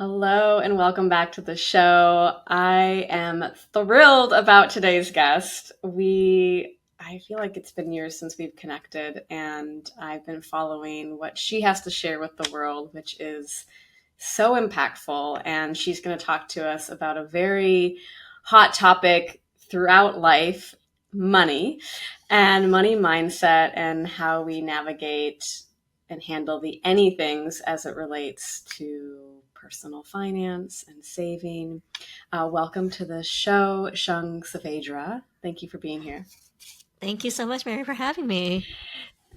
Hello and welcome back to the show. I am thrilled about today's guest. I feel like it's been years since we've connected, and I've been following what she has to share with the world, which is so impactful. And she's going to talk to us about a very hot topic throughout life, money and money mindset, and how we navigate and handle the anythings as it relates to personal finance and saving. Welcome to the show, Shang Saavedra. Thank you for being here. Thank you so much, Mary, for having me.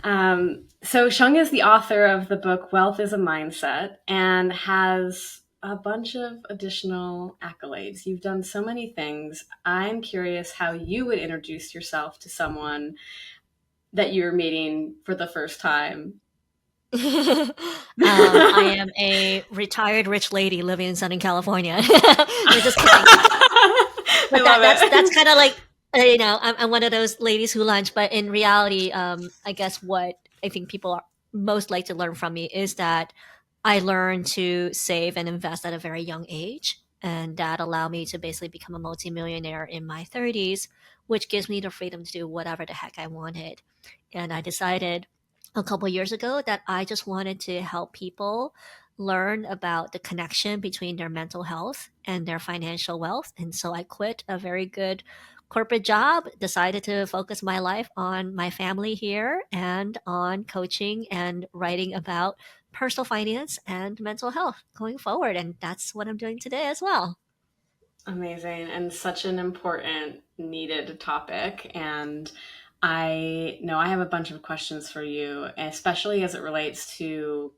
So Shang is the author of the book Wealth is a Mindset and has a bunch of additional accolades. You've done so many things. I'm curious how you would introduce yourself to someone that you're meeting for the first time. I am a retired rich lady living in Southern California. We're just kidding. I But love that's it. kind of like, I'm one of those ladies who lunch. But in reality, I guess what I think people are most like to learn from me is that I learned to save and invest at a very young age. And that allowed me to basically become a multimillionaire in my 30s, which gives me the freedom to do whatever the heck I wanted. And I decided a couple years ago that I just wanted to help people learn about the connection between their mental health and their financial wealth. And so I quit a very good corporate job, decided to focus my life on my family here and on coaching and writing about personal finance and mental health going forward. And that's what I'm doing today as well. Amazing, and such an important, needed topic. And I know I have a bunch of questions for you, especially as it relates to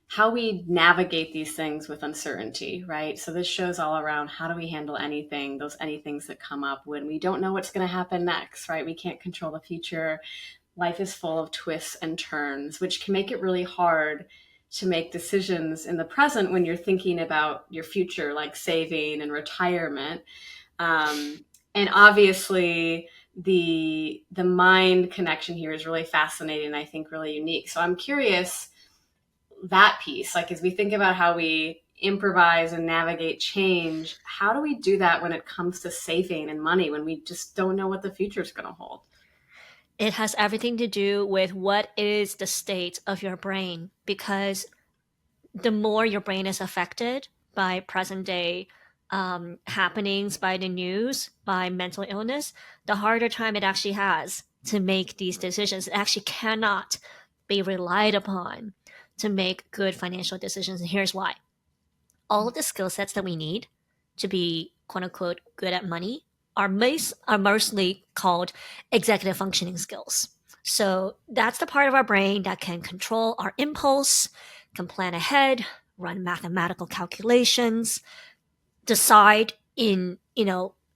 how we navigate these things with uncertainty, right? So this show's all around how do we handle anything, those anythings that come up when we don't know what's going to happen next, right? We can't control the future. Life is full of twists and turns, which can make it really hard to make decisions in the present when you're thinking about your future, like saving and retirement. Um, and obviously, the mind connection here is really fascinating. I think really unique. So I'm curious that piece, like as we think about how we improvise and navigate change, how do we do that when it comes to saving and money when we just don't know what the future is going to hold? It has everything to do with what is the state of your brain, because the more your brain is affected by present day happenings, by the news, by mental illness, the harder time it actually has to make these decisions. It actually cannot be relied upon to make good financial decisions. And here's why: all of the skill sets that we need to be quote unquote good at money are mostly called executive functioning skills. So that's the part of our brain that can control our impulse, can plan ahead, run mathematical calculations, decide in,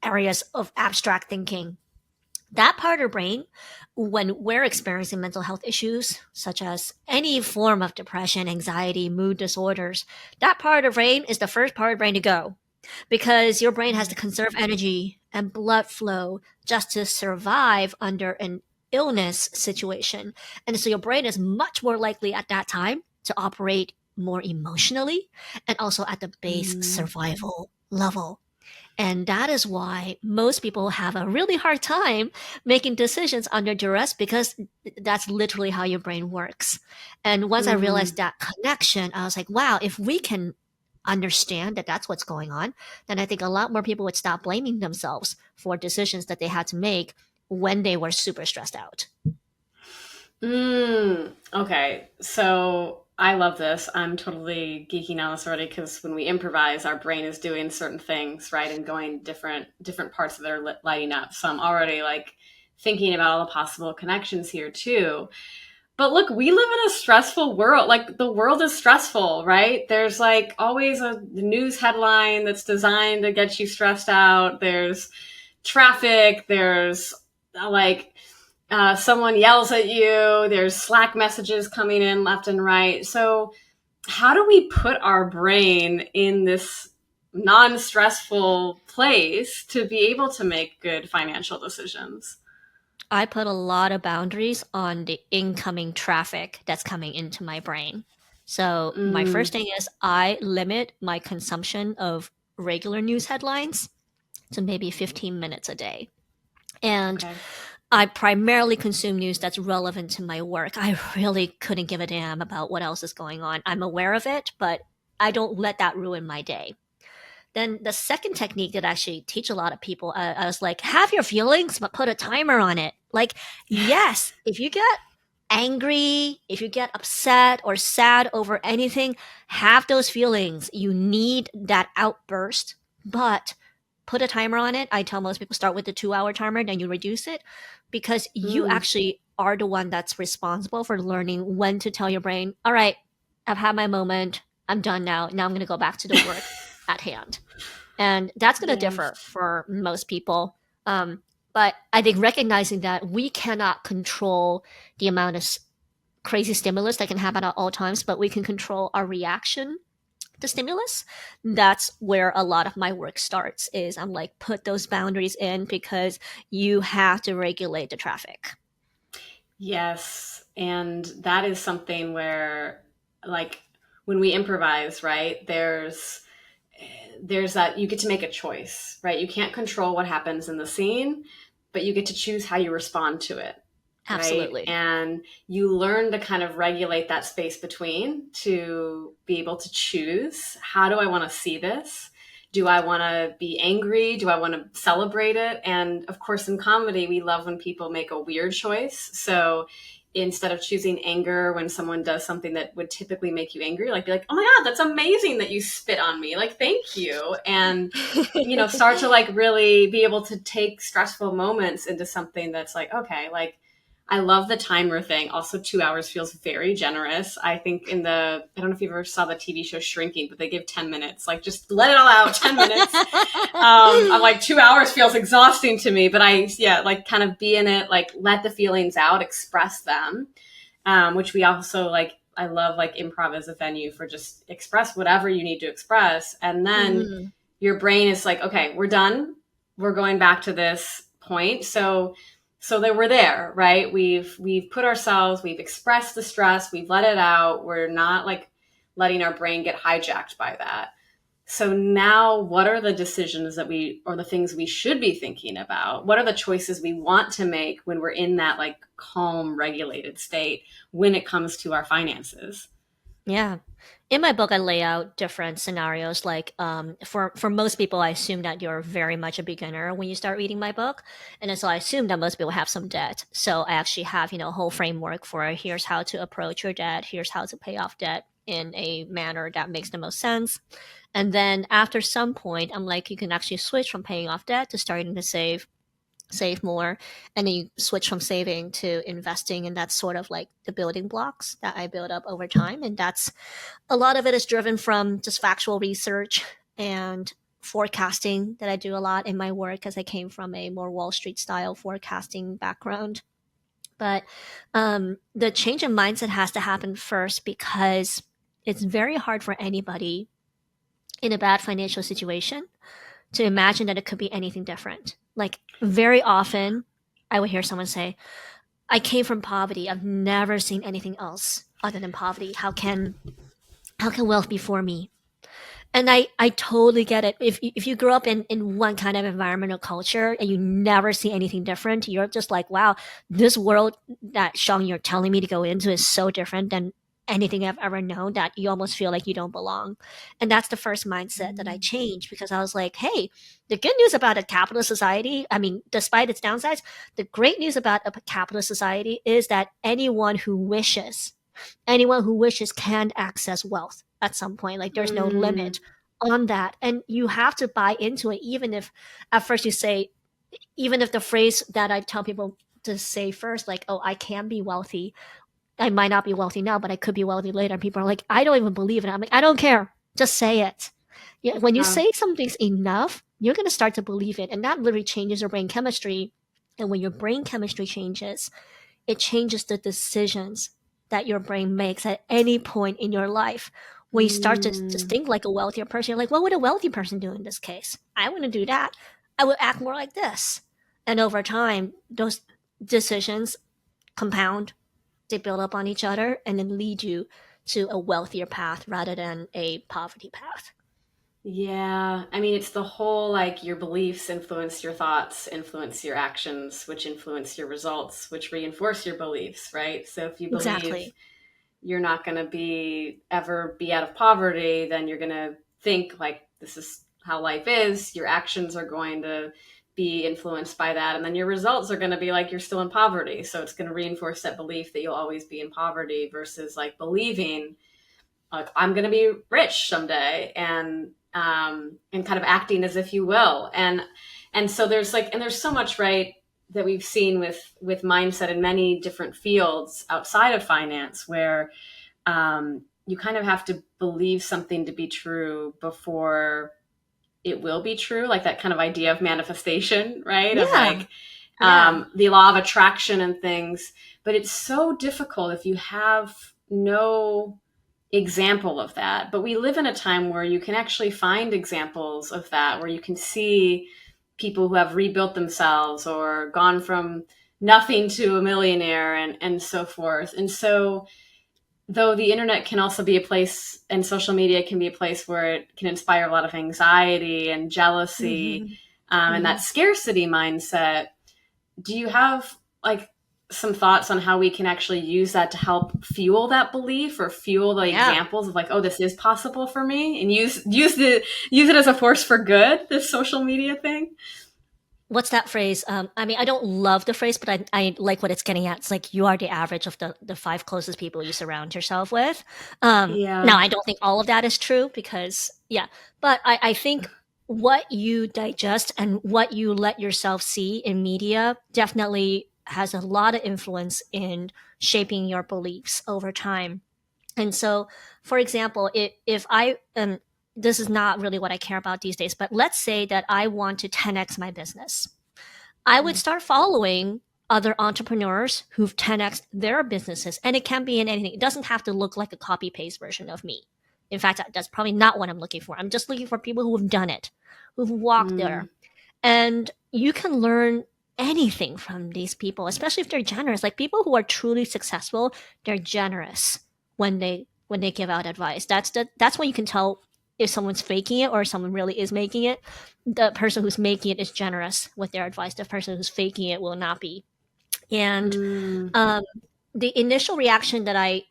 areas of abstract thinking. That part of our brain, when we're experiencing mental health issues, such as any form of depression, anxiety, mood disorders, that part of the brain is the first part of the brain to go, because your brain has to conserve energy and blood flow just to survive under an illness situation. And so your brain is much more likely at that time to operate more emotionally and also at the base Mm. survival level. And that is why most people have a really hard time making decisions under duress, because that's literally how your brain works. And once I realized Mm. that connection, I was like, wow, if we can understand that that's what's going on, then I think a lot more people would stop blaming themselves for decisions that they had to make when they were super stressed out. Okay, so I love this. I'm totally geeking on this already because when we improvise, our brain is doing certain things, right, and going different parts that are lighting up. So I'm already like thinking about all the possible connections here too. But look, we live in a stressful world. Like the world is stressful, right? There's like always a news headline that's designed to get you stressed out. There's traffic. There's like someone yells at you. There's Slack messages coming in left and right. So how do we put our brain in this non-stressful place to be able to make good financial decisions? I put a lot of boundaries on the incoming traffic that's coming into my brain. So my first Mm, thing is I limit my consumption of regular news headlines to maybe 15 minutes a day. And okay. I primarily consume news that's relevant to my work. I really couldn't give a damn about what else is going on. I'm aware of it, but I don't let that ruin my day. Then the second technique that I actually teach a lot of people, I was like, have your feelings, but put a timer on it. Like, yes, if you get angry, if you get upset or sad over anything, have those feelings. You need that outburst, but put a timer on it. I tell most people start with the 2 hour timer, then you reduce it because you Mm, actually are the one that's responsible for learning when to tell your brain, all right, I've had my moment. I'm done now. Now I'm going to go back to the work at hand. And that's going to differ yes. for most people. But I think recognizing that we cannot control the amount of crazy stimulus that can happen at all times, but we can control our reaction to stimulus. That's where a lot of my work starts. Is I'm like, put those boundaries in because you have to regulate the traffic. Yes. And that is something where, like, when we improvise, right, there's that you get to make a choice, right? You can't control what happens in the scene, but you get to choose how you respond to it, right? Absolutely. And you learn to kind of regulate that space between to be able to choose, how do I want to see this? Do I want to be angry? Do I want to celebrate it? And of course, in comedy, we love when people make a weird choice. So instead of choosing anger when someone does something that would typically make you angry, like be like, oh my God, that's amazing that you spit on me. Like, thank you. And, start to like really be able to take stressful moments into something that's like, okay, like, I love the timer thing. Also, 2 hours feels very generous. I think I don't know if you ever saw the TV show Shrinking, but they give 10 minutes. Like, just let it all out, 10 minutes. I'm like, 2 hours feels exhausting to me, but yeah, like kind of be in it, like let the feelings out, express them, which we also like. I love like improv as a venue for just express whatever you need to express. And then Mhm. your brain is like, okay, we're done. We're going back to this point. So that we're there, right? We've put ourselves, we've expressed the stress, we've let it out. We're not like letting our brain get hijacked by that. So now what are the decisions or the things we should be thinking about? What are the choices we want to make when we're in that like calm, regulated state when it comes to our finances? Yeah. In my book, I lay out different scenarios. Like, for most people, I assume that you're very much a beginner when you start reading my book, and then so I assume that most people have some debt. So I actually have a whole framework for here's how to approach your debt, here's how to pay off debt in a manner that makes the most sense. And then after some point, I'm like, you can actually switch from paying off debt to starting to save more, and then you switch from saving to investing, and that's sort of like the building blocks that I build up over time. And that's a lot of it is driven from just factual research and forecasting that I do a lot in my work, as I came from a more Wall Street style forecasting background. But the change in mindset has to happen first because it's very hard for anybody in a bad financial situation to imagine that it could be anything different. Like, very often, I would hear someone say, I came from poverty. I've never seen anything else other than poverty. How can wealth be for me? And I totally get it. If you grew up in one kind of environment or culture and you never see anything different, you're just like, wow, this world that Shang you're telling me to go into is so different than anything I've ever known that you almost feel like you don't belong. And that's the first mindset that I changed because I was like, hey, the good news about a capitalist society, I mean, despite its downsides, the great news about a capitalist society is that anyone who wishes can access wealth at some point. Like, there's no Mm, limit on that. And you have to buy into it, even if at first you say, even if the phrase that I tell people to say first, like, oh, I can be wealthy. I might not be wealthy now, but I could be wealthy later. And people are like, I don't even believe it. I'm like, I don't care. Just say it. Yeah, when you yeah. say something's enough, you're going to start to believe it. And that literally changes your brain chemistry. And when your brain chemistry changes, it changes the decisions that your brain makes at any point in your life. When you start to just Mm, think like a wealthier person, you're like, what would a wealthy person do in this case? I wouldn't do that. I would act more like this. And over time, those decisions compound, they build up on each other, and then lead you to a wealthier path rather than a poverty path. Yeah. I mean, it's the whole like your beliefs influence your thoughts, influence your actions, which influence your results, which reinforce your beliefs, right? So if you believe Exactly. you're not going to ever be out of poverty, then you're going to think like this is how life is. Your actions are going to be influenced by that. And then your results are going to be like you're still in poverty. So it's going to reinforce that belief that you'll always be in poverty versus like believing like I'm going to be rich someday and kind of acting as if you will. And so there's like, and there's so much, right, that we've seen with mindset in many different fields outside of finance where you kind of have to believe something to be true before it will be true, like that kind of idea of manifestation, right? Of Yeah. like Yeah. the law of attraction and things. But it's so difficult if you have no example of that. But we live in a time where you can actually find examples of that, where you can see people who have rebuilt themselves or gone from nothing to a millionaire and so forth. And so though the internet can also be a place and social media can be a place where it can inspire a lot of anxiety and jealousy Hmm. and Hmm. that scarcity mindset, do you have like some thoughts on how we can actually use that to help fuel that belief or fuel the Yeah. examples of like, oh, this is possible for me, and use it as a force for good, this social media thing? What's that phrase? I mean, I don't love the phrase, but I like what it's getting at. It's like you are the average of the five closest people you surround yourself with. Now, Yeah. I don't think all of that is true because, yeah, but I think what you digest and what you let yourself see in media definitely has a lot of influence in shaping your beliefs over time. And so, for example, if I this is not really what I care about these days, but let's say that I want to 10x my business. I would start following other entrepreneurs who've 10x their businesses. And it can be in anything. It doesn't have to look like a copy paste version of me. In fact, that's probably not what I'm looking for. I'm just looking for people who have done it, who've walked Mm, there. And you can learn anything from these people, especially if they're generous. Like people who are truly successful, they're generous when they give out advice. That's when you can tell if someone's faking it or someone really is making it. The person who's making it is generous with their advice. The person who's faking it will not be. And mm, um, the initial reaction that I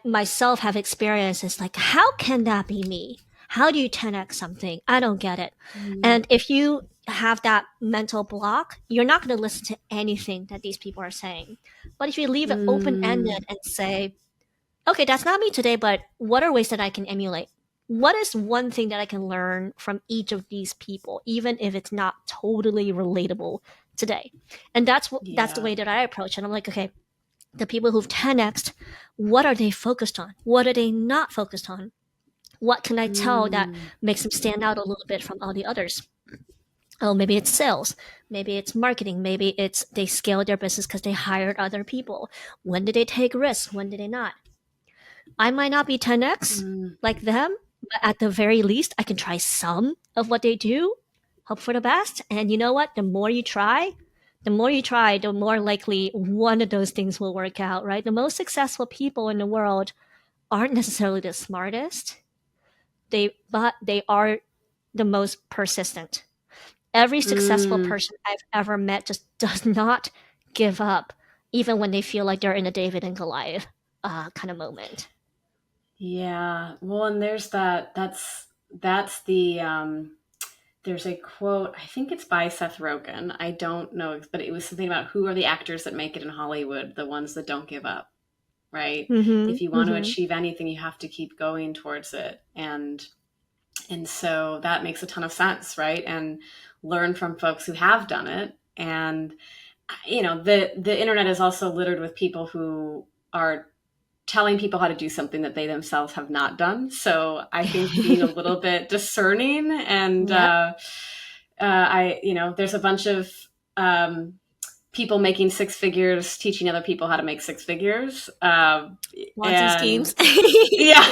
myself have experienced is like, how can that be me? How do you 10x something? I don't get it. mm, And if you have that mental block, you're not going to listen to anything that these people are saying. But if you leave it open mm, ended and say, okay, that's not me today, but what are ways that I can emulate? What is one thing that I can learn from each of these people, even if it's not totally relatable today? And that's the yeah. way that I approach it. I'm like, okay, the people who've 10x, what are they focused on? What are they not focused on? What can I tell that Mm, makes them stand out a little bit from all the others? Oh, maybe it's sales, maybe it's marketing, maybe it's they scaled their business because they hired other people. When did they take risks? When did they not? I might not be 10x mm, like them, but at the very least, I can try some of what they do, hope for the best. And you know what? The more you try, the more likely one of those things will work out, right? The most successful people in the world aren't necessarily the smartest, but they are the most persistent. Every successful mm. person I've ever met just does not give up, even when they feel like they're in a David and Goliath kind of moment. Yeah. Well, and there's that's the there's a quote, I think it's by Seth Rogen. I don't know, but it was something about who are the actors that make it in Hollywood, the ones that don't give up, right? Mm-hmm. If you want to Mm-hmm. achieve anything, you have to keep going towards it. And so that makes a ton of sense, right? And learn from folks who have done it. And the internet is also littered with people who are telling people how to do something that they themselves have not done. So I think being a little bit discerning and Yep. there's a bunch of um, people making six figures teaching other people how to make six figures, Ponzi and schemes. yeah,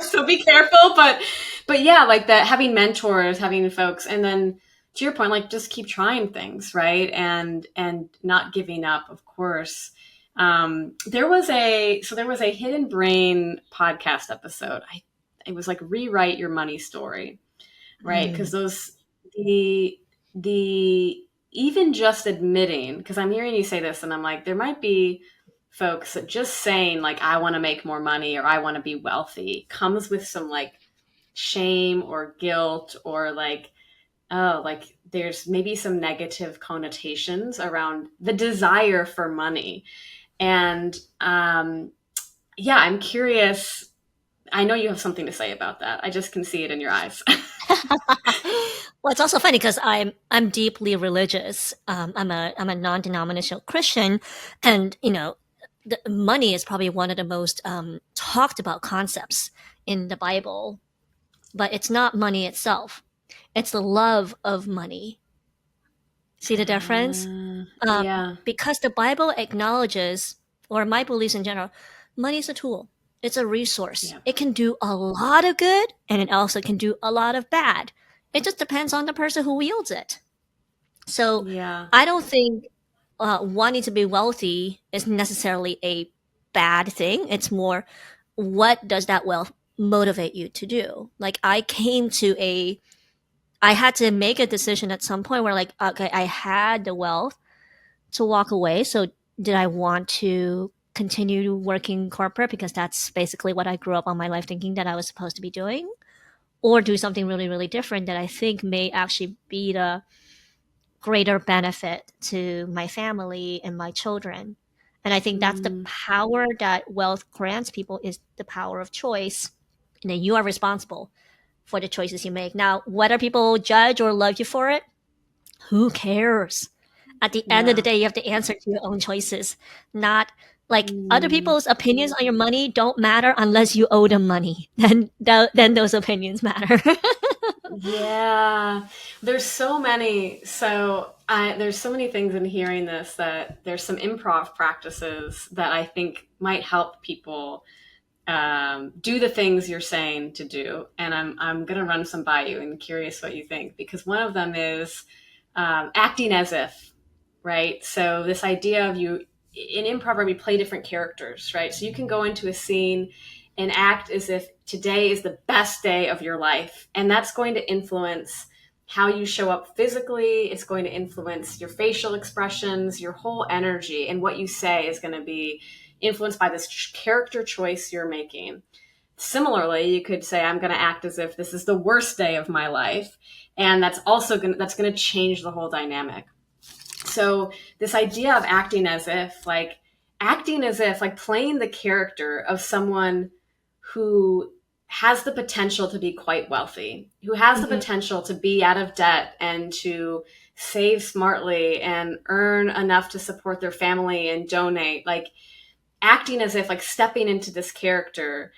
so be careful. But yeah, like that, having mentors, having folks, and then to your point, like just keep trying things, right, and not giving up, of course. There was a Hidden Brain podcast episode. It was like Rewrite Your Money Story, right? Because the even just admitting, because I'm hearing you say this and I'm like, there might be folks that just saying like, I want to make more money or I want to be wealthy comes with some like shame or guilt, or like, oh, like there's maybe some negative connotations around the desire for money. And yeah, I'm curious. I know you have something to say about that. I just can see it in your eyes. Well, it's also funny because I'm deeply religious. I'm a non-denominational Christian, and the money is probably one of the most talked about concepts in the Bible. But it's not money itself; it's the love of money. See the difference? Yeah. Because the Bible acknowledges, or my beliefs in general, money is a tool. It's a resource. Yeah. It can do a lot of good, and it also can do a lot of bad. It just depends on the person who wields it. So Yeah. I don't think wanting to be wealthy is necessarily a bad thing. It's more, what does that wealth motivate you to do? Like I had to make a decision at some point where, like, okay, I had the wealth to walk away. So did I want to continue working corporate because that's basically what I grew up all my life thinking that I was supposed to be doing, or do something really, really different that I think may actually be the greater benefit to my family and my children. And I think that's the Mm, power that wealth grants people, is the power of choice. And then you are responsible for the choices you make. Now, whether people judge or love you for it, who cares? At the end of the yeah. day, you have to answer to your own choices, not like other Mm, people's opinions on your money don't matter unless you owe them money. Then those opinions matter. yeah. There's so many things in hearing this, that there's some improv practices that I think might help people do the things you're saying to do. And I'm going to run some by you and curious what you think, because one of them is acting as if, right? So this idea of you in improv, we play different characters, right? So you can go into a scene and act as if today is the best day of your life. And that's going to influence how you show up physically. It's going to influence your facial expressions, your whole energy, and what you say is going to be influenced by this character choice you're making. Similarly, you could say, I'm going to act as if this is the worst day of my life. And that's going to change the whole dynamic. So this idea of acting as if, like playing the character of someone who has the potential to be quite wealthy, who has the Mhm. potential to be out of debt and to save smartly and earn enough to support their family and donate, like acting as if, like stepping into this character.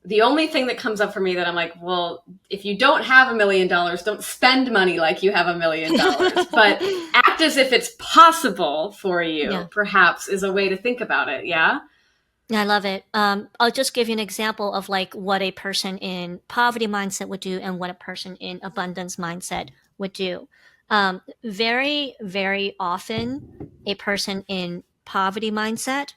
The only thing that comes up for me that I'm like, well, if you don't have $1 million, don't spend money like you have $1 million, but act as if it's possible for you, Yeah. perhaps, is a way to think about it. Yeah. Yeah, I love it. I'll just give you an example of like what a person in poverty mindset would do and what a person in abundance mindset would do. Very, very often, a person in poverty mindset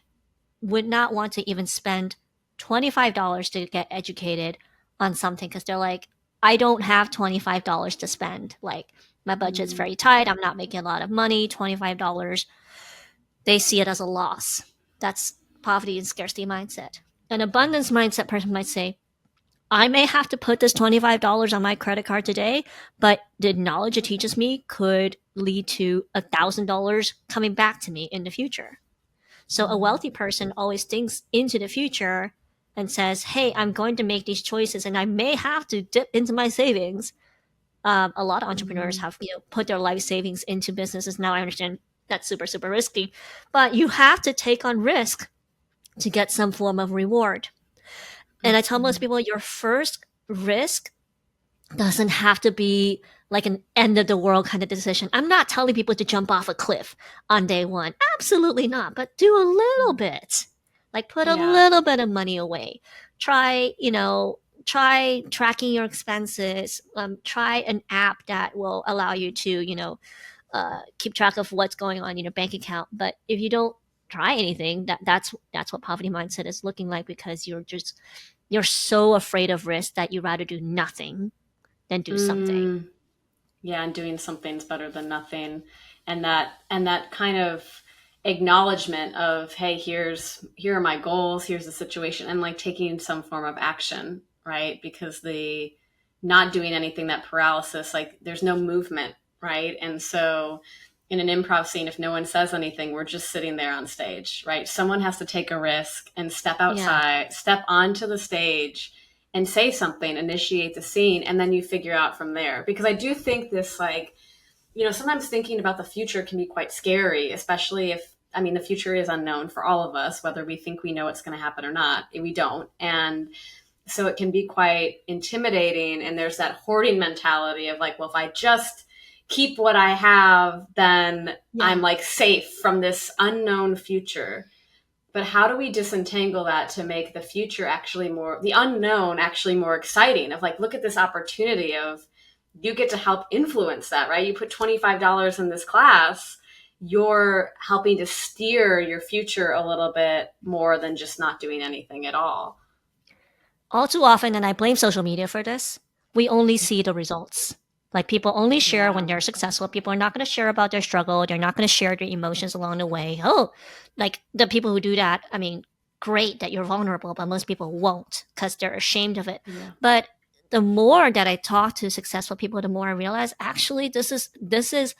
would not want to even spend $25 to get educated on something because they're like, I don't have $25 to spend. Like, my budget's Mm, very tight. I'm not making a lot of money. $25, they see it as a loss. That's poverty and scarcity mindset. An abundance mindset person might say, I may have to put this $25 on my credit card today, but the knowledge it teaches me could lead to $1,000 coming back to me in the future. So a mm, wealthy person always thinks into the future and says, hey, I'm going to make these choices and I may have to dip into my savings. A lot of entrepreneurs mm, have put their life savings into businesses. Now I understand that's super, super risky, but you have to take on risk to get some form of reward. And I tell most mm, people your first risk doesn't have to be like an end of the world kind of decision. I'm not telling people to jump off a cliff on day one. Absolutely not. But do a little mm. bit. Like put a Yeah. little bit of money away. Try tracking your expenses. Try an app that will allow you to, keep track of what's going on in your bank account. But if you don't try anything. That's what poverty mindset is looking like, because you're so afraid of risk that you rather do nothing than do something. Mm, yeah, and doing something's better than nothing. And that kind of acknowledgement of, hey, here are my goals, here's the situation, and like taking some form of action, right? Because the not doing anything, that paralysis, like there's no movement, right? And so in an improv scene, if no one says anything, we're just sitting there on stage, right? Someone has to take a risk and step Yeah. outside, step onto the stage and say something, initiate the scene, and then you figure out from there. Because I do think this, like, sometimes thinking about the future can be quite scary, especially if, I mean, the future is unknown for all of us, whether we think we know what's going to happen or not. We don't. And so it can be quite intimidating. And there's that hoarding mentality of like, well, if I just keep what I have, then Yeah. I'm like safe from this unknown future. But how do we disentangle that to make the future actually more, the unknown actually more exciting? Of like, look at this opportunity of, you get to help influence that, right? You put $25 in this class, you're helping to steer your future a little bit more than just not doing anything at all. All too often, and I blame social media for this, we only see the results. Like, people only share when Yeah. they're successful. People are not going to share about their struggle. They're not going to share their emotions along the way. Oh, like the people who do that, I mean, great that you're vulnerable, but most people won't because they're ashamed of it. Yeah. But the more that I talk to successful people, the more I realize actually this is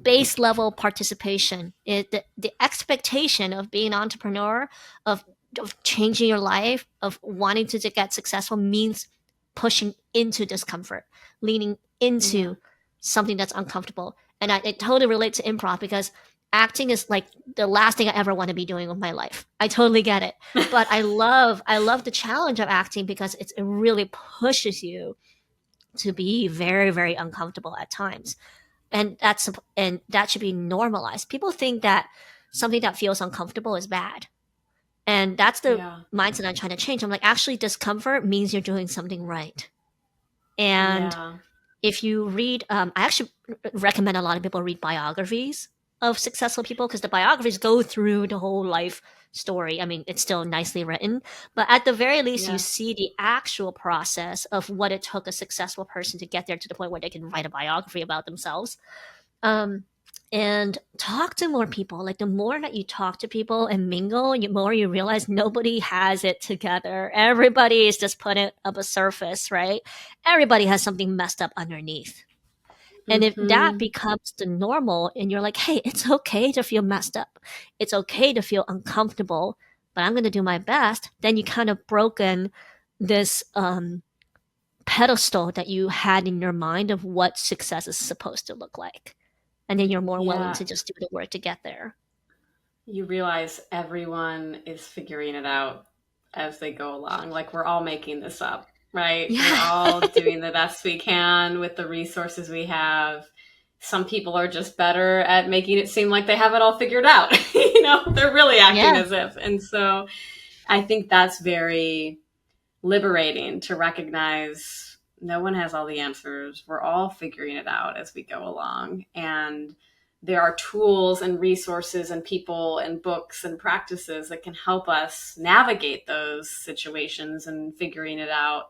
base level participation. The expectation of being an entrepreneur, of, of changing your life, of wanting to get successful means pushing into discomfort, leaning Yeah. into something that's uncomfortable. And I totally relate to improv because acting is like the last thing I ever want to be doing with my life. I totally get it. But I love the challenge of acting because it really pushes you to be very, very uncomfortable at times, and that should be normalized. People think that something that feels uncomfortable is bad, and that's the Yeah. mindset I'm trying to change. I'm like, actually, discomfort means you're doing something right. And Yeah. if you read, I actually recommend a lot of people read biographies of successful people because the biographies go through the whole life story. I mean, it's still nicely written, but at the very least, you Yeah. see the actual process of what it took a successful person to get there to the point where they can write a biography about themselves. um, and talk to more people. Like, the more that you talk to people and mingle, the more you realize nobody has it together. Everybody is just putting up a surface, right? Everybody has something messed up underneath. And if that Mm-hmm. becomes the normal, and you're like, hey, it's okay to feel messed up, it's okay to feel uncomfortable, but I'm going to do my best, then you kind of broken this pedestal that you had in your mind of what success is supposed to look like, and then you're more willing Yeah. to just do the work to get there. You realize everyone is figuring it out as they go along. Like, we're all making this up, right? We're Yeah. all doing the best we can with the resources we have. Some people are just better at making it seem like they have it all figured out. They're really acting Yeah. as if. And so I think that's very liberating to recognize no one has all the answers. We're all figuring it out as we go along. And there are tools and resources and people and books and practices that can help us navigate those situations and figuring it out.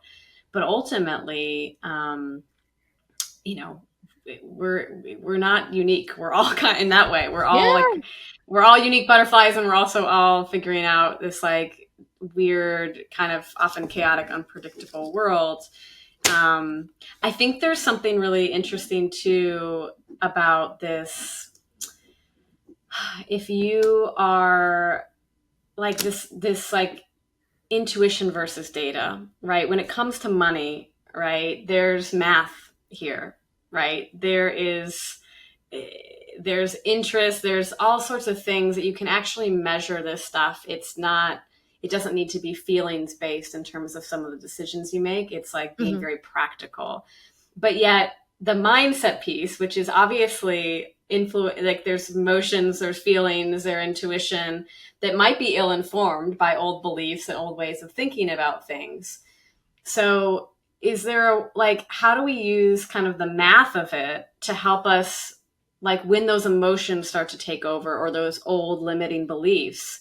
But ultimately, you know, we're not unique. We're all kind of, in that way. Yeah. We're all unique butterflies, and we're also all figuring out this like weird, kind of often chaotic, unpredictable world. I think there's something really interesting too about this. If you are like this like intuition versus data, right? When it comes to money, right? There's math here, right? There's interest, there's all sorts of things that you can actually measure this stuff. It doesn't need to be feelings based in terms of some of the decisions you make. It's like being Hmm. very practical. But yet the mindset piece, which is obviously influence, like there's emotions, there's feelings, there's intuition that might be ill informed by old beliefs and old ways of thinking about things. So is there like, how do we use kind of the math of it to help us like when those emotions start to take over or those old limiting beliefs,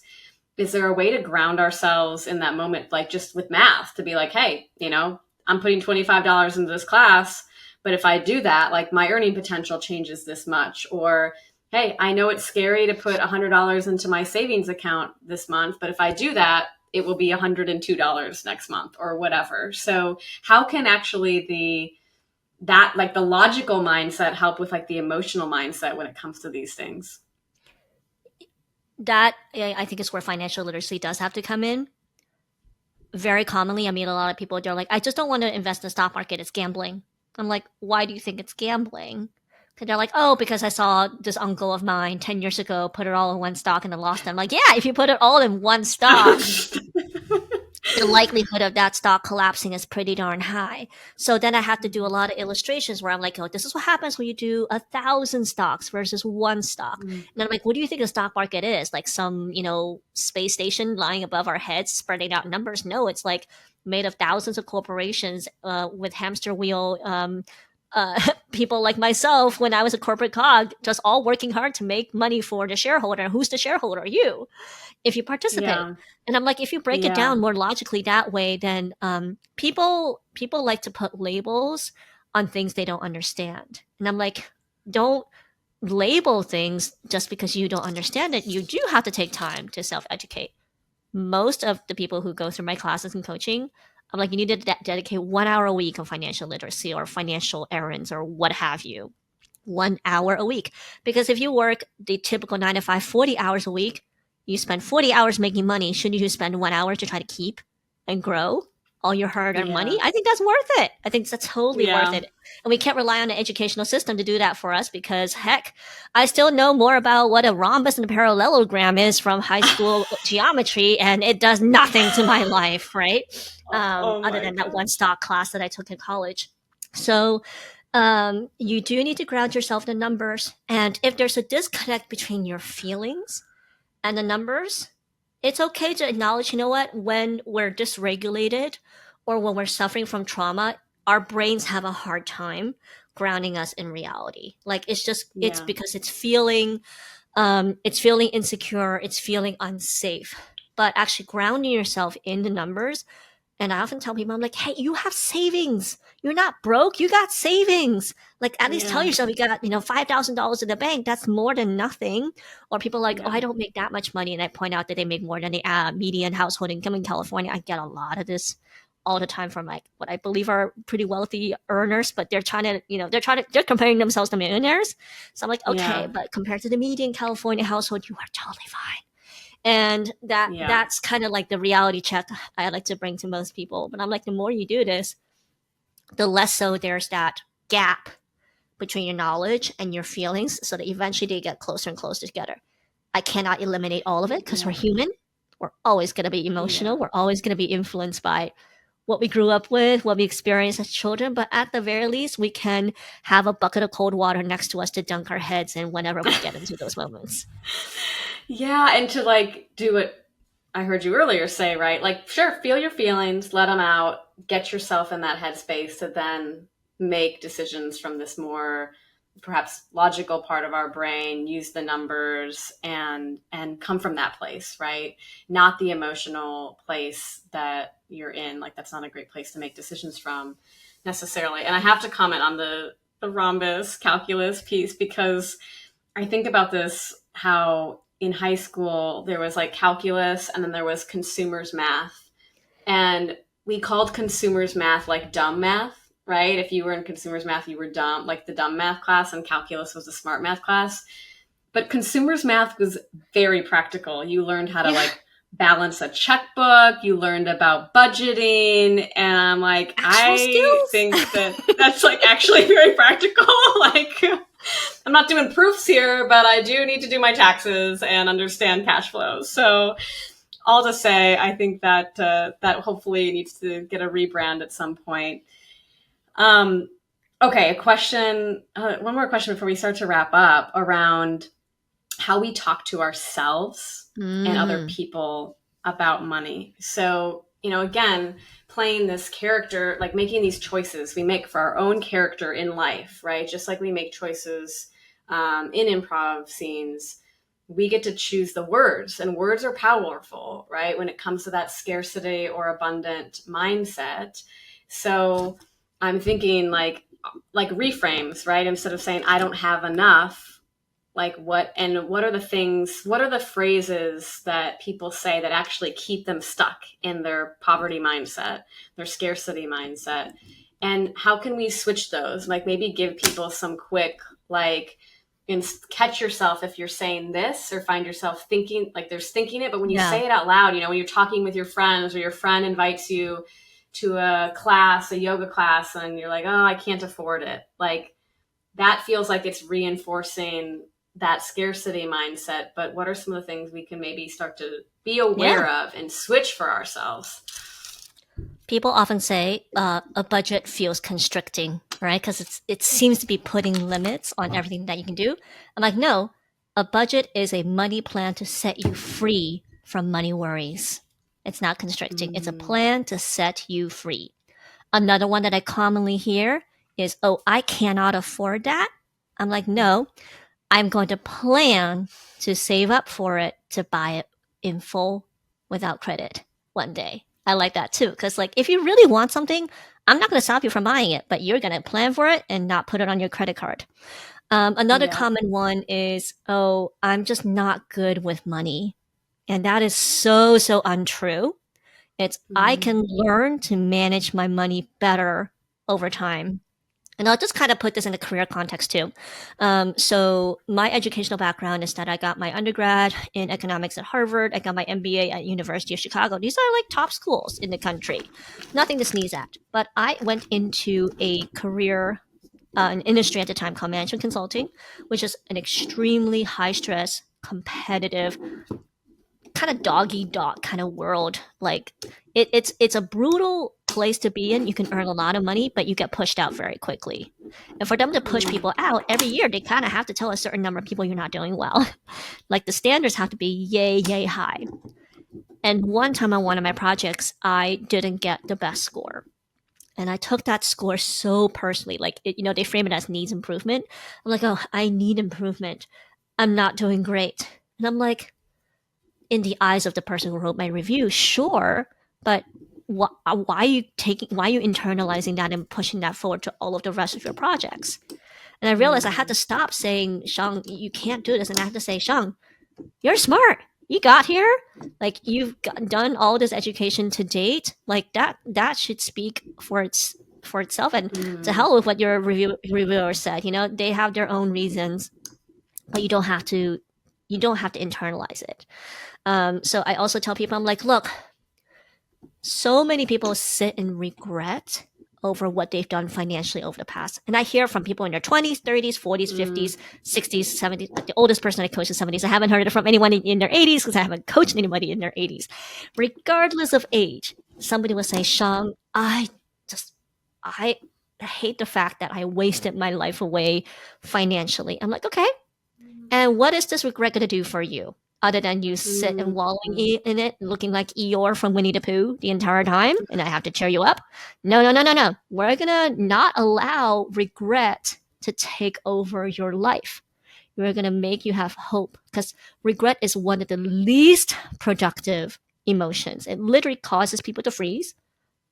is there a way to ground ourselves in that moment, like just with math, to be like, hey, I'm putting $25 into this class, but if I do that, like my earning potential changes this much. Or, hey, I know it's scary to put $100 into my savings account this month, but if I do that, it will be $102 next month or whatever. So how can actually the logical mindset help with like the emotional mindset when it comes to these things? That, I think, is where financial literacy does have to come in. Very commonly, I meet a lot of people, they're like, I just don't want to invest in the stock market. It's gambling. I'm like, why do you think it's gambling? Because they're like, oh, because I saw this uncle of mine 10 years ago put it all in one stock and then lost it. I'm like, yeah, if you put it all in one stock, the likelihood of that stock collapsing is pretty darn high. So then I have to do a lot of illustrations where I'm like, oh, this is what happens when you do 1,000 stocks versus one stock. And I'm like, what do you think the stock market is? Like some, space station lying above our heads, spreading out numbers? No, it's like made of thousands of corporations with hamster wheel people like myself when I was a corporate cog, just all working hard to make money for the shareholder. Who's the shareholder? You, if you participate. Yeah. And I'm like, if you break it down more logically that way, then people like to put labels on things they don't understand. And I'm like, don't label things just because you don't understand it. You do have to take time to self-educate. Most of the people who go through my classes and coaching, I'm like, you need to dedicate 1 hour a week on financial literacy or financial errands or what have you. 1 hour a week. Because if you work the typical 9 to 5, 40 hours a week, you spend 40 hours making money. Shouldn't you spend 1 hour to try to keep and grow all your hard-earned money? I think that's worth it. I think that's totally worth it. And we can't rely on the educational system to do that for us because, heck, I still know more about what a rhombus and a parallelogram is from high school geometry, and it does nothing to my life, right? Other than that one stock class that I took in college. So you do need to ground yourself in the numbers. And if there's a disconnect between your feelings and the numbers, it's okay to acknowledge, you know what, when we're dysregulated or when we're suffering from trauma, our brains have a hard time grounding us in reality. Like it's because it's feeling insecure, it's feeling unsafe. But actually grounding yourself in the numbers. And I often tell people, I'm like, hey, you have savings. You're not broke. You got savings. Like, at least tell yourself you got, $5,000 in the bank. That's more than nothing. Or people are like, oh, I don't make that much money. And I point out that they make more than the median household income in California. I get a lot of this all the time from like what I believe are pretty wealthy earners, but they're trying to, they're comparing themselves to millionaires. So I'm like, okay, but compared to the median California household, you are totally fine. And that's kind of like the reality check I like to bring to most people. But I'm like, the more you do this, the less so there's that gap between your knowledge and your feelings, so that eventually they get closer and closer together. I cannot eliminate all of it because we're human. We're always going to be emotional. We're always going to be influenced by what we grew up with, what we experienced as children. But at the very least, we can have a bucket of cold water next to us to dunk our heads in whenever we get into those moments. Yeah, and to like do what I heard you earlier say, right? Like, sure, feel your feelings, let them out, get yourself in that headspace to then make decisions from this more perhaps logical part of our brain, use the numbers and come from that place, right? Not the emotional place that you're in. Like, that's not a great place to make decisions from necessarily. And I have to comment on the rhombus calculus piece, because I think about this, how in high school there was like calculus and then there was consumers math, and we called consumers math like dumb math, right? If you were in consumers math, you were dumb, like the dumb math class, and calculus was the smart math class. But consumers math was very practical. You learned how to like balance a checkbook, you learned about budgeting, and I'm like, I think that's like actually very practical. Like, I'm not doing proofs here, but I do need to do my taxes and understand cash flows. So all to say, I think that that hopefully needs to get a rebrand at some point. Okay, a question, one more question before we start to wrap up, around how we talk to ourselves and other people about money. So, again, playing this character, like making these choices we make for our own character in life, right? Just like we make choices in improv scenes, we get to choose the words, and words are powerful, right? When it comes to that scarcity or abundant mindset. So I'm thinking like reframes, right? Instead of saying I don't have enough, like what are the things, what are the phrases that people say that actually keep them stuck in their poverty mindset, their scarcity mindset? And how can we switch those? Like maybe give people some quick, like, and catch yourself if you're saying this, or find yourself thinking, like there's thinking it, but when you Yeah. say it out loud, when you're talking with your friends, or your friend invites you to a class, a yoga class, and you're like, oh, I can't afford it. Like that feels like it's reinforcing that scarcity mindset. But what are some of the things we can maybe start to be aware of and switch for ourselves? People often say a budget feels constricting, right? Because it seems to be putting limits on everything that you can do. I'm like, no, a budget is a money plan to set you free from money worries. It's not constricting. It's a plan to set you free. Another one that I commonly hear is, oh, I cannot afford that. I'm like, no, I'm going to plan to save up for it to buy it in full without credit one day. I like that too, because like if you really want something, I'm not going to stop you from buying it, but you're going to plan for it and not put it on your credit card. Another Yeah. common one is, oh, I'm just not good with money. And that is so, so untrue. It's, I can learn to manage my money better over time. And I'll just kind of put this in a career context too. So my educational background is that I got my undergrad in economics at Harvard. I got my MBA at University of Chicago. These are like top schools in the country. Nothing to sneeze at. But I went into a career, an industry at the time called management consulting, which is an extremely high stress, competitive, kind of doggy dog kind of world. Like it's a brutal place to be in. You can earn a lot of money, but you get pushed out very quickly. And for them to push people out every year, they kind of have to tell a certain number of people you're not doing well. Like the standards have to be yay high. And one time on one of my projects, I didn't get the best score. And I took that score so personally. Like, they frame it as needs improvement. I'm like, oh, I need improvement. I'm not doing great. And I'm like, in the eyes of the person who wrote my review, sure, but why are you internalizing that and pushing that forward to all of the rest of your projects? And I realized I had to stop saying, Shang, you can't do this. And I had to say, Shang, you're smart. You got here. Like you've done all this education to date. Like that should speak for itself. And to hell with what your reviewer said. They have their own reasons, but you don't have to internalize it. So I also tell people, I'm like, look, so many people sit in regret over what they've done financially over the past. And I hear from people in their 20s, 30s, 40s, 50s, 60s, 70s. Like the oldest person I coach is 70s. I haven't heard it from anyone in their 80s because I haven't coached anybody in their 80s. Regardless of age, somebody will say, Shang, I hate the fact that I wasted my life away financially. I'm like, okay. And what is this regret going to do for you? Other than you sit and wallowing in it, looking like Eeyore from Winnie the Pooh the entire time, and I have to cheer you up. No. We're gonna not allow regret to take over your life. We're gonna make you have hope, because regret is one of the least productive emotions. It literally causes people to freeze,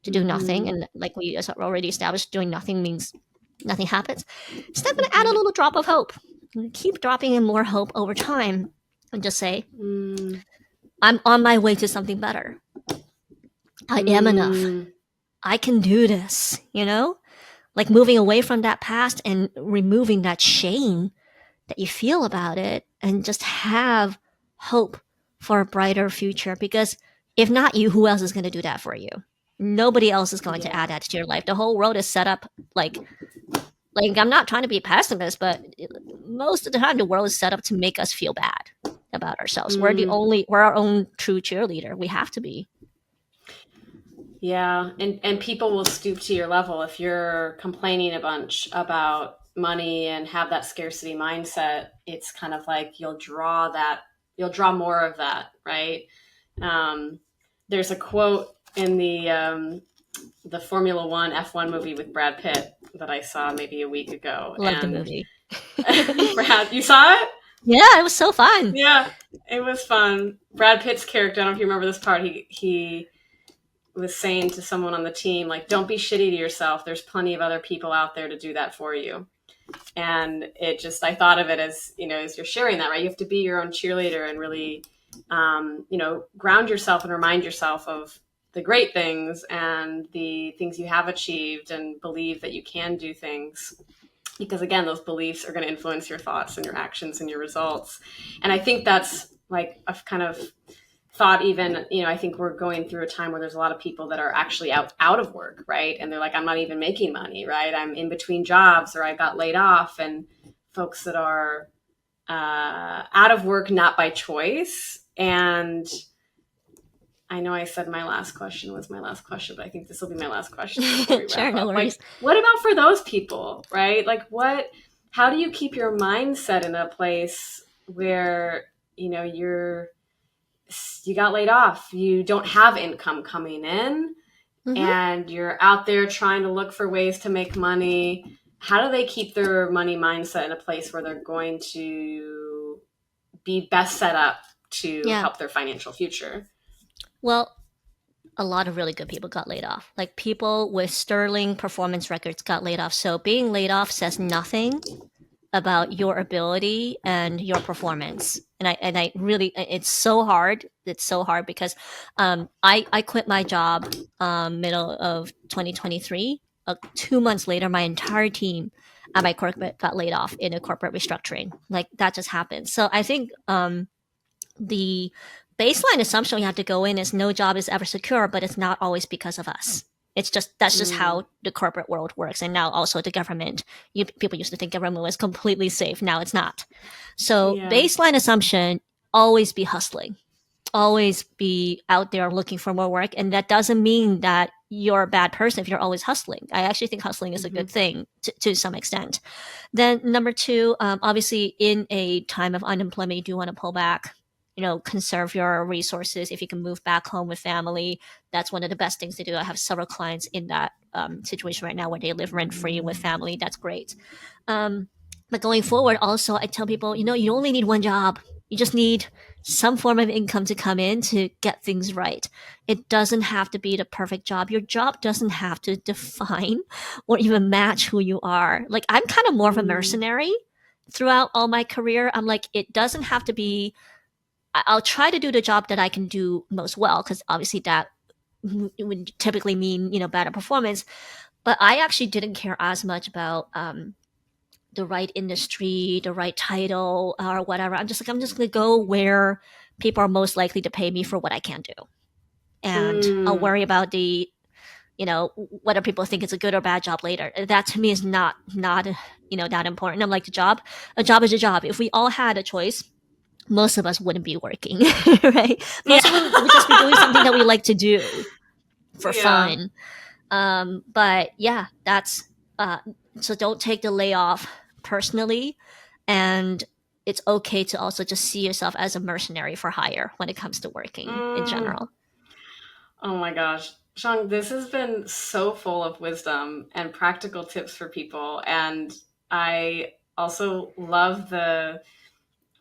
to do nothing, and like we already established, doing nothing means nothing happens. It's not gonna add a little drop of hope. Keep dropping in more hope over time. And just say, I'm on my way to something better. I am enough. I can do this, Like moving away from that past and removing that shame that you feel about it, and just have hope for a brighter future. Because if not you, who else is going to do that for you? Nobody else is going to add that to your life. The whole world is set up like I'm not trying to be a pessimist, but most of the time the world is set up to make us feel bad about ourselves. We're our own true cheerleader. We have to be. Yeah. And people will stoop to your level if you're complaining a bunch about money and have that scarcity mindset. It's kind of like you'll draw more of that, right? There's a quote in the Formula One F1 movie with Brad Pitt that I saw maybe a week ago. Love the movie. Brad, you saw it? Yeah, it was so fun. Yeah, it was fun. Brad Pitt's character, I don't know if you remember this part, he was saying to someone on the team, like, don't be shitty to yourself. There's plenty of other people out there to do that for you. And it just, I thought of it as, as you're sharing that, right? You have to be your own cheerleader and really, ground yourself and remind yourself of the great things and the things you have achieved, and believe that you can do things. Because again, those beliefs are going to influence your thoughts and your actions and your results. And I think that's like a kind of thought, even, I think we're going through a time where there's a lot of people that are actually out of work, right? And they're like, I'm not even making money, right? I'm in between jobs, or I got laid off. And folks that are out of work, not by choice. And I know I said my last question was my last question, but I think this will be my last question before we wrap Sure, up. no worries. Like, what about for those people, right? Like, how do you keep your mindset in a place where, you got laid off, you don't have income coming in, and you're out there trying to look for ways to make money? How do they keep their money mindset in a place where they're going to be best set up to help their financial future? Well, a lot of really good people got laid off. Like, people with sterling performance records got laid off. So being laid off says nothing about your ability and your performance. And I really, it's so hard. It's so hard because I quit my job middle of 2023. 2 months later, my entire team at my corporate got laid off in a corporate restructuring. Like, that just happened. So I think the baseline assumption we have to go in is no job is ever secure, but it's not always because of us. That's just how the corporate world works. And now also the government. People used to think government was completely safe. Now it's not. So baseline assumption, always be hustling. Always be out there looking for more work. And that doesn't mean that you're a bad person if you're always hustling. I actually think hustling is a good thing to some extent. Then number two, obviously in a time of unemployment, you do want to pull back, conserve your resources. If you can move back home with family, that's one of the best things to do. I have several clients in that situation right now where they live rent free with family. That's great. But going forward, also, I tell people, you only need one job. You just need some form of income to come in to get things right. It doesn't have to be the perfect job. Your job doesn't have to define or even match who you are. Like, I'm kind of more of a mercenary throughout all my career. I'm like, it doesn't have to be. I'll try to do the job that I can do most well, because obviously that would typically mean, better performance. But I actually didn't care as much about the right industry, the right title, or whatever. I'm just going to go where people are most likely to pay me for what I can do. And I'll worry about the, whether people think it's a good or bad job later. That to me is not that important. I'm like, a job is a job. If we all had a choice, most of us wouldn't be working, right? Most of us would just be doing something that we like to do for fun. But yeah, that's so don't take the layoff personally, and it's okay to also just see yourself as a mercenary for hire when it comes to working in general. Oh my gosh. Shang, this has been so full of wisdom and practical tips for people. And I also love the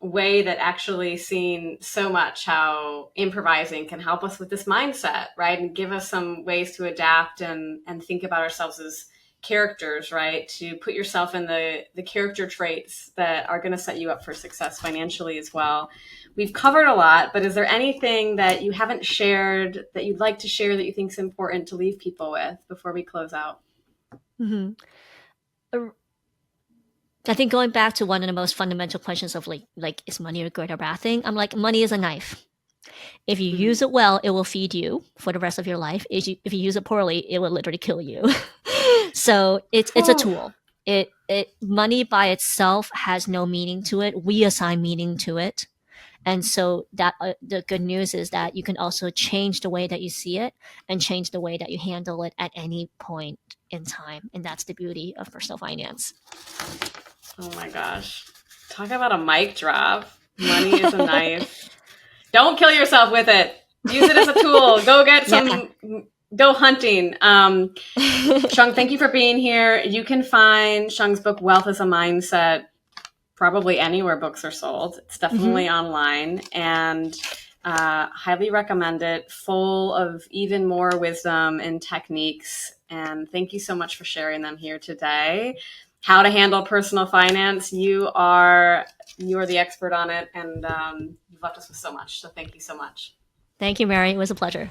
way that actually seeing so much how improvising can help us with this mindset, right? And give us some ways to adapt and think about ourselves as characters, right? To put yourself in the character traits that are going to set you up for success financially as well. We've covered a lot, but is there anything that you haven't shared that you'd like to share that you think is important to leave people with before we close out? I think going back to one of the most fundamental questions of like is money a good or bad thing? I'm like, money is a knife. If you use it well, it will feed you for the rest of your life. If you use it poorly, it will literally kill you. So it's a tool. Money by itself has no meaning to it. We assign meaning to it. And so that the good news is that you can also change the way that you see it and change the way that you handle it at any point in time. And that's the beauty of personal finance. Oh my gosh. Talk about a mic drop. Money is a knife. Don't kill yourself with it. Use it as a tool. Go get some, go hunting. Shang, thank you for being here. You can find Shang's book, Wealth is a Mindset, probably anywhere books are sold. It's definitely online, and highly recommend it. Full of even more wisdom and techniques. And thank you so much for sharing them here today. How to handle personal finance. You are the expert on it, and you've left us with so much. So thank you so much. Thank you, Mary. It was a pleasure.